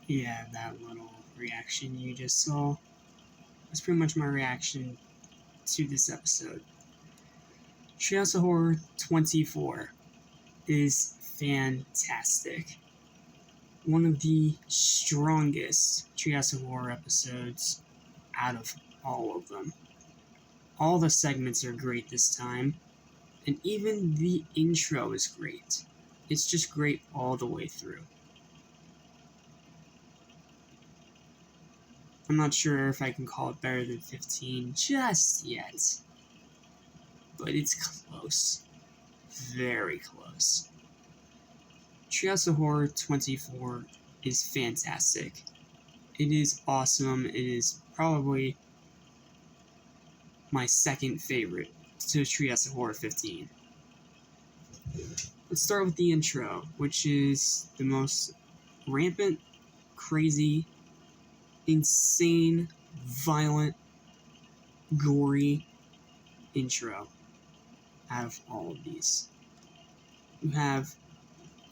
Yeah, that little reaction you just saw was pretty much my reaction to this episode. Treehouse of Horror 24 is fantastic. One of the strongest Treehouse of Horror episodes out of all of them. All the segments are great this time, and even the intro is great. It's just great all the way through. I'm not sure if I can call it better than 15 just yet, but it's close. Very close. Treehouse of Horror 24 is fantastic. It is awesome. It is probably my second favorite to Treehouse of Horror 15. Let's start with the intro, which is the most rampant, crazy, insane, violent, gory intro out of all of these. You have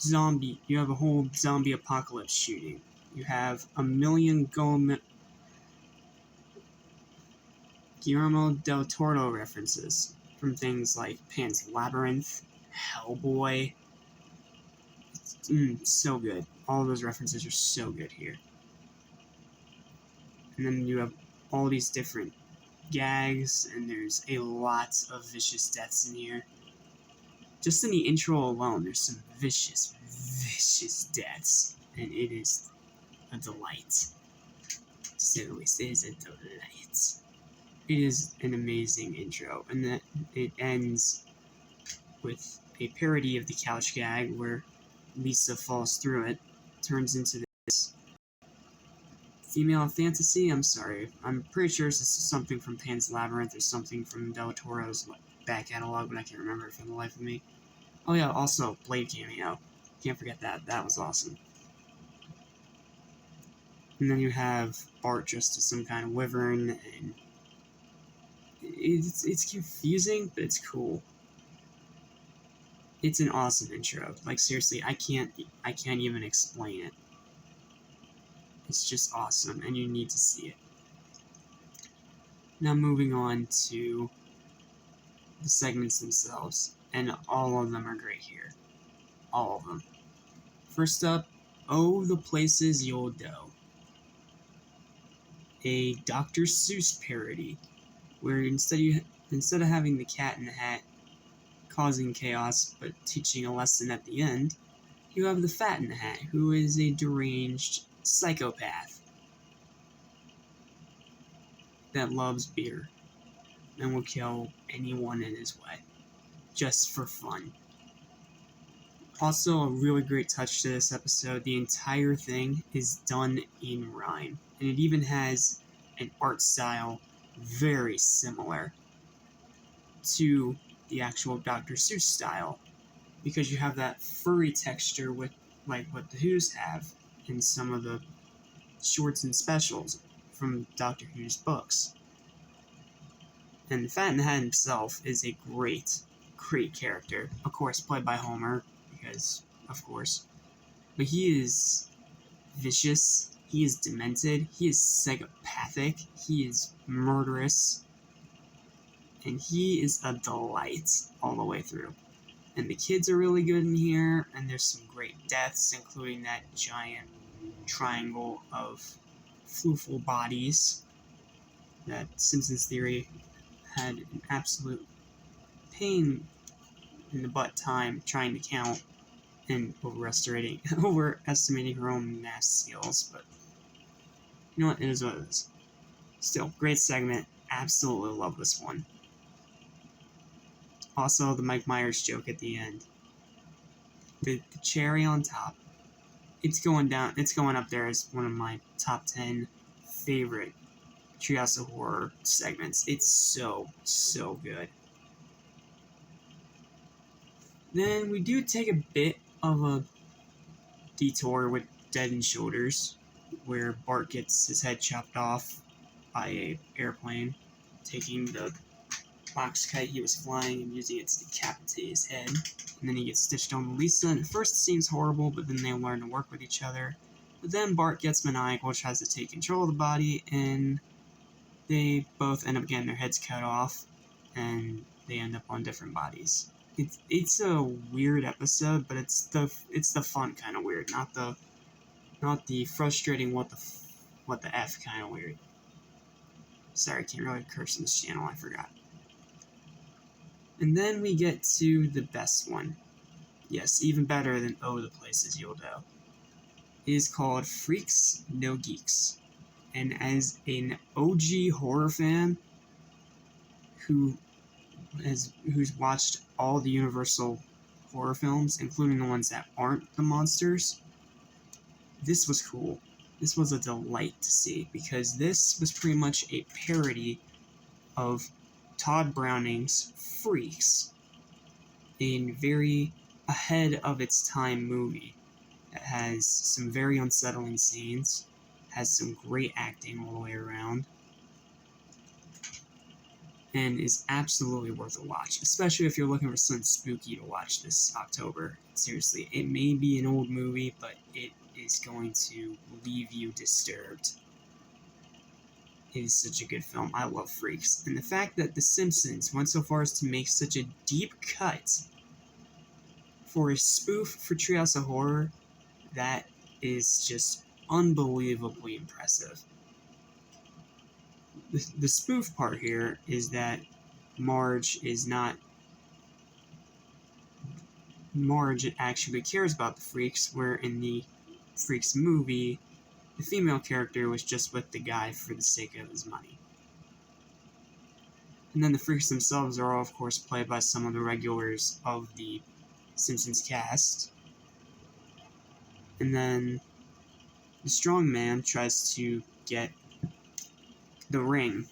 a whole zombie apocalypse shooting. You have a million Guillermo del Toro references from things like Pan's Labyrinth, Hellboy. It's so good. All those references are so good here. And then you have all these different gags, and there's a lot of vicious deaths in here. Just in the intro alone, there's some vicious, vicious deaths, and it is a delight. To say the least, it is a delight. It is an amazing intro, and that it ends with a parody of the couch gag where Lisa falls through it, turns into this female fantasy. I'm sorry, I'm pretty sure this is something from Pan's Labyrinth or something from Del Toro's back catalog, but I can't remember it for the life of me. Oh yeah, also Blade cameo. Can't forget that. That was awesome. And then you have Bart dressed as some kind of wyvern, and it's confusing, but it's cool. It's an awesome intro. Like seriously, I can't even explain it. It's just awesome, and you need to see it. Now moving on to the segments themselves, and all of them are great here. All of them. First up, Oh, the Places You'll Go. A Dr. Seuss parody, where instead of having the Cat in the Hat causing chaos but teaching a lesson at the end, you have the Fat in the Hat, who is a deranged psychopath that loves beer and will kill anyone in his way, just for fun. Also, a really great touch to this episode, the entire thing is done in rhyme, and it even has an art style very similar to the actual Dr. Seuss style, because you have that furry texture with like what the Who's have in some of the shorts and specials from Doctor Who's books. And the Fat in the Hat himself is a great character, of course played by Homer, because of course, but he is vicious, he is demented, he is psychopathic, he is murderous, and he is a delight all the way through. And the kids are really good in here, and there's some great deaths, including that giant triangle of flooful bodies that Simpsons Theory had an absolute pain in the butt time trying to count and overestimating her own math skills, but you know what, it is what it is. Still, great segment, absolutely love this one. Also, the Mike Myers joke at the end. The cherry on top. It's going up there as one of my top 10 favorite Treehouse of Horror segments. It's so good. Then we do take a bit of a detour with Dead and Shoulders, where Bart gets his head chopped off by an airplane, taking the box kite he was flying and using it to decapitate his head. And then he gets stitched on Lisa, and at first it seems horrible, but then they learn to work with each other. But then Bart gets maniacal, tries to take control of the body, and they both end up getting their heads cut off, and they end up on different bodies. It's a weird episode, but it's the fun kind of weird, not the frustrating what the F kind of weird. Sorry, I can't really curse on this channel, I forgot. And then we get to the best one. Yes, even better than Oh, the Places You'll Go. It is called Freaks No Geeks. And as an OG horror fan who's watched all the Universal horror films, including the ones that aren't the monsters, this was cool. This was a delight to see, because this was pretty much a parody of Todd Browning's Freaks, a very ahead of its time movie that has some very unsettling scenes, has some great acting all the way around, and is absolutely worth a watch, especially if you're looking for something spooky to watch this October. Seriously, it may be an old movie, but it is going to leave you disturbed. It is such a good film. I love Freaks. And the fact that The Simpsons went so far as to make such a deep cut for a spoof for Treehouse of Horror, that is just unbelievably impressive. The spoof part here is that Marge actually cares about the Freaks, where in the Freaks movie, the female character was just with the guy for the sake of his money. And then the Freaks themselves are all, of course, played by some of the regulars of the Simpsons cast. And then the strong man tries to get the ring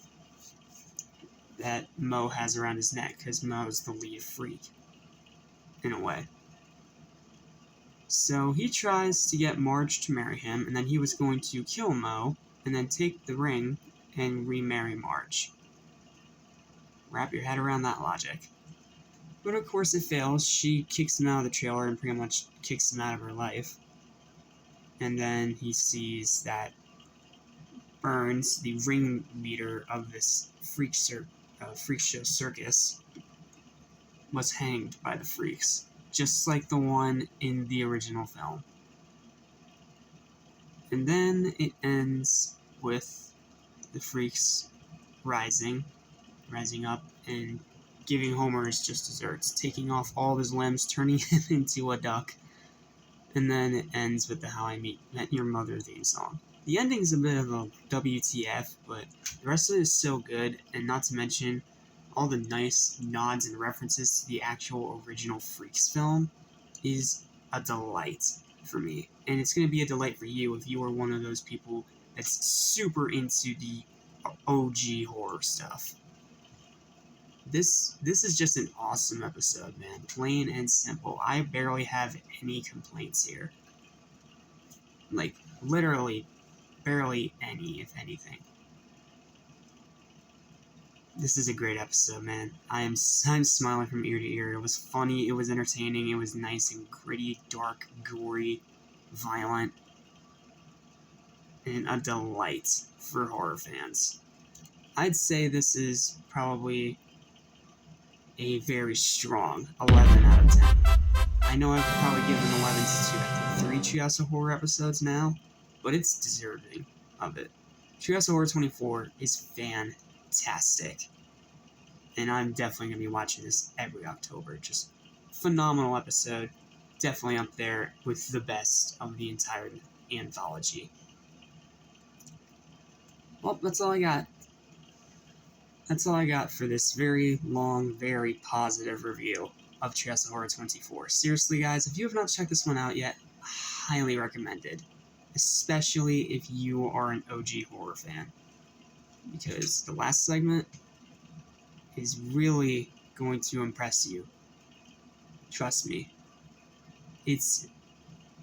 that Mo has around his neck, because Mo is the lead freak, in a way. So he tries to get Marge to marry him, and then he was going to kill Mo, and then take the ring and remarry Marge. Wrap your head around that logic. But of course it fails. She kicks him out of the trailer and pretty much kicks him out of her life. And then he sees that Burns, the ringleader of this freak show circus, was hanged by the Freaks, just like the one in the original film. And then it ends with the Freaks rising up and giving Homer his just desserts, taking off all of his limbs, turning him into a duck. And then it ends with the How I Met Your Mother theme song. The ending's a bit of a WTF, but the rest of it is so good, and not to mention all the nice nods and references to the actual original Freaks film is a delight for me. And it's going to be a delight for you if you are one of those people that's super into the OG horror stuff. This is just an awesome episode, man. Plain and simple. I barely have any complaints here. Like, literally, barely any, if anything. This is a great episode, man. I'm smiling from ear to ear. It was funny, it was entertaining, it was nice and gritty, dark, gory, violent, and a delight for horror fans. I'd say this is probably a very strong 11 out of 10. I know I've probably given 11s to, I think, 3 Treehouse of Horror episodes now, but it's deserving of it. Treehouse of Horror 24 is fantastic, and I'm definitely going to be watching this every October. Just phenomenal episode, definitely up there with the best of the entire anthology. Well, that's all I got. That's all I got for this very long, very positive review of Treehouse of Horror 24. Seriously, guys, if you have not checked this one out yet, highly recommended. Especially if you are an OG horror fan. Because the last segment is really going to impress you. Trust me. It's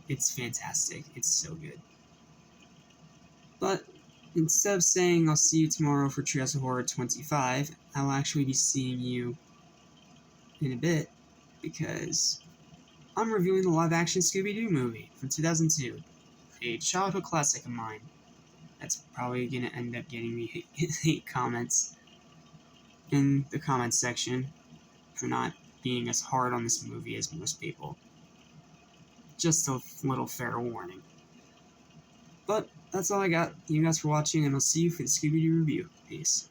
fantastic. It's so good. But instead of saying I'll see you tomorrow for Treehouse of Horror 25, I will actually be seeing you in a bit, because I'm reviewing the live-action Scooby-Doo movie from 2002. a childhood classic of mine. That's probably going to end up getting me hate comments in the comments section for not being as hard on this movie as most people. Just a little fair warning. But that's all I got. Thank you guys for watching, and I'll see you for the Scooby-Doo review. Peace.